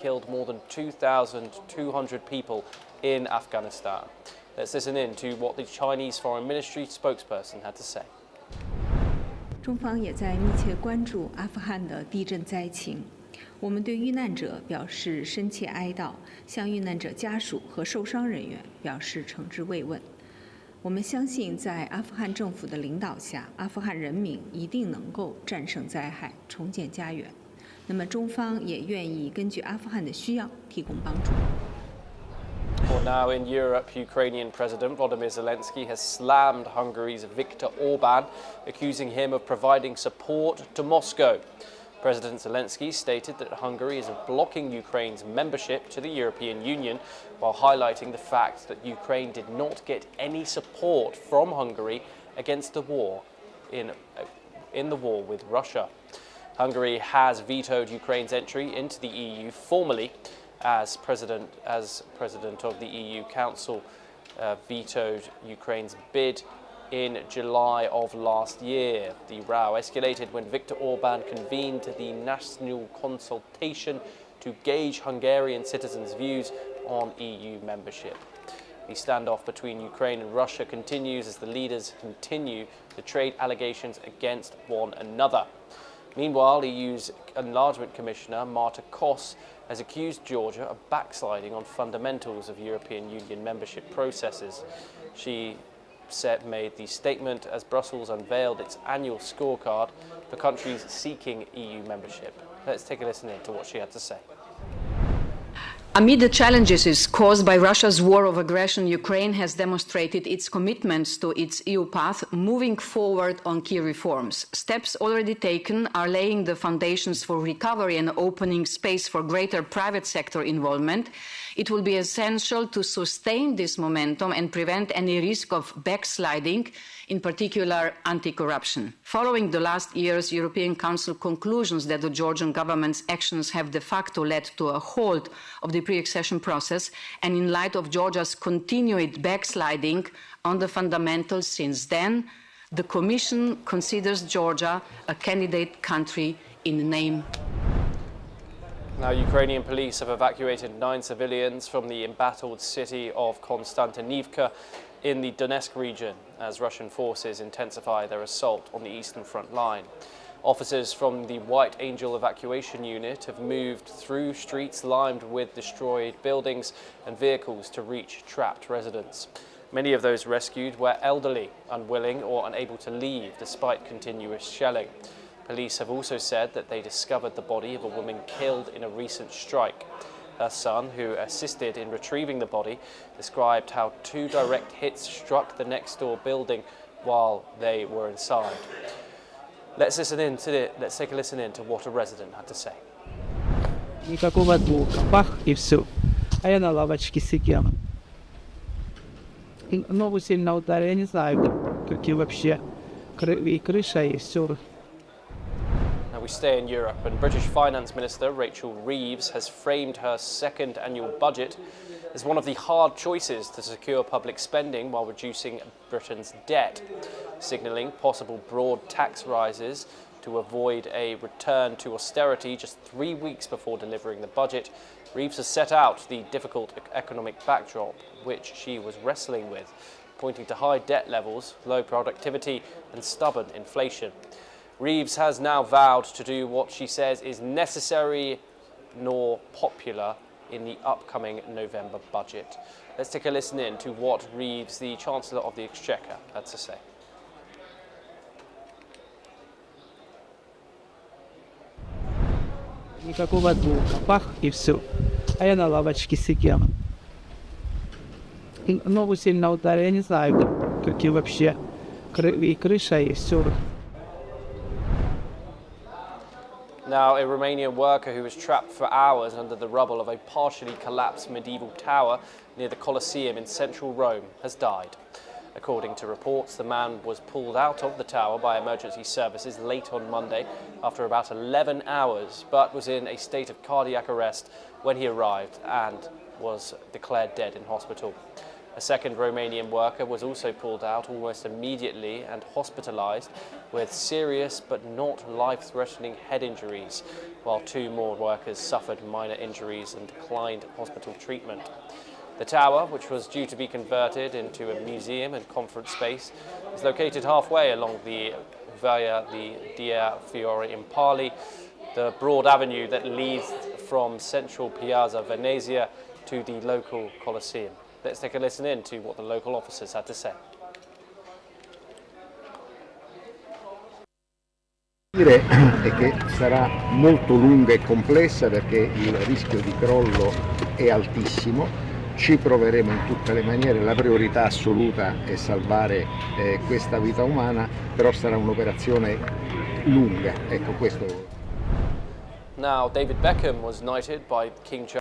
killed more than 2,200 people in Afghanistan. Let's listen in to what the Chinese Foreign Ministry spokesperson had to say. 中方也在密切关注阿富汗的地震灾情，我们对遇难者表示深切哀悼，向遇难者家属和受伤人员表示诚挚慰问。我们相信，在阿富汗政府的领导下，阿富汗人民一定能够战胜灾害，重建家园。那么，中方也愿意根据阿富汗的需要提供帮助。 Well, now in Europe, Ukrainian President Volodymyr Zelensky has slammed Hungary's Viktor Orban, accusing him of providing support to Moscow. President Zelensky stated that Hungary is blocking Ukraine's membership to the European Union, while highlighting the fact that Ukraine did not get any support from Hungary against the war in the war with Russia. Hungary has vetoed Ukraine's entry into the EU formally, as President of the EU Council vetoed Ukraine's bid in July of last year. The row escalated when Viktor Orban convened the national consultation to gauge Hungarian citizens' views on EU membership. The standoff between Ukraine and Russia continues as the leaders continue the trade allegations against one another. Meanwhile, EU's Enlargement Commissioner Marta Kos has accused Georgia of backsliding on fundamentals of European Union membership processes. She made the statement as Brussels unveiled its annual scorecard for countries seeking EU membership. Let's take a listen in to what she had to say. Amid the challenges caused by Russia's war of aggression, Ukraine has demonstrated its commitments to its EU path, moving forward on key reforms. Steps already taken are laying the foundations for recovery and opening space for greater private sector involvement. It will be essential to sustain this momentum and prevent any risk of backsliding, in particular anti-corruption. Following the last year's European Council conclusions that the Georgian government's actions have de facto led to a halt of the pre-accession process, and in light of Georgia's continued backsliding on the fundamentals since then, the Commission considers Georgia a candidate country in name. Now, Ukrainian police have evacuated 9 civilians from the embattled city of Konstantinivka in the Donetsk region as Russian forces intensify their assault on the eastern front line. Officers from the White Angel evacuation unit have moved through streets lined with destroyed buildings and vehicles to reach trapped residents. Many of those rescued were elderly, unwilling or unable to leave despite continuous shelling. Police have also said that they discovered the body of a woman killed in a recent strike. Her son, who assisted in retrieving the body, described how 2 direct hits struck the next-door building while they were inside. Let's take a listen in to what a resident had to say. Никакого толка, бах и все. А я на лавочке сидел. Ногу сильно ударил, я не знаю, какие вообще и крыша, и все. Now we stay in Europe, and British Finance Minister Rachel Reeves has framed her second annual budget as one of the hard choices to secure public spending while reducing Britain's debt, signalling possible broad tax rises to avoid a return to austerity just 3 weeks before delivering the budget. Reeves has set out the difficult economic backdrop which she was wrestling with, pointing to high debt levels, low productivity and stubborn inflation. Reeves has now vowed to do what she says is necessary nor popular in the upcoming November budget. Let's take a listen in to what Reeves, the Chancellor of the Exchequer, had to say. Никакого толка, бах и все. А я на лавочке сидел. Ногу сильно ударил, я не знаю, какие вообще и крыша, и все. Now, a Romanian worker who was trapped for hours under the rubble of a partially collapsed medieval tower near the Colosseum in central Rome has died. According to reports, the man was pulled out of the tower by emergency services late on Monday after about 11 hours, but was in a state of cardiac arrest when he arrived and was declared dead in hospital. A second Romanian worker was also pulled out almost immediately and hospitalized with serious but not life-threatening head injuries, while 2 more workers suffered minor injuries and declined hospital treatment. The tower, which was due to be converted into a museum and conference space, is located halfway along the Via di Dia Fiore Impali, the broad avenue that leads from central Piazza Venezia to the local Colosseum. Let's take a listen in to what the local officers had to say. È che sarà molto lunga e complessa perché il rischio di crollo è altissimo. Ci proveremo in tutte le maniere, la priorità assoluta è salvare questa vita umana, però sarà un'operazione lunga. Ecco, questo. Now, David Beckham was knighted by King Charles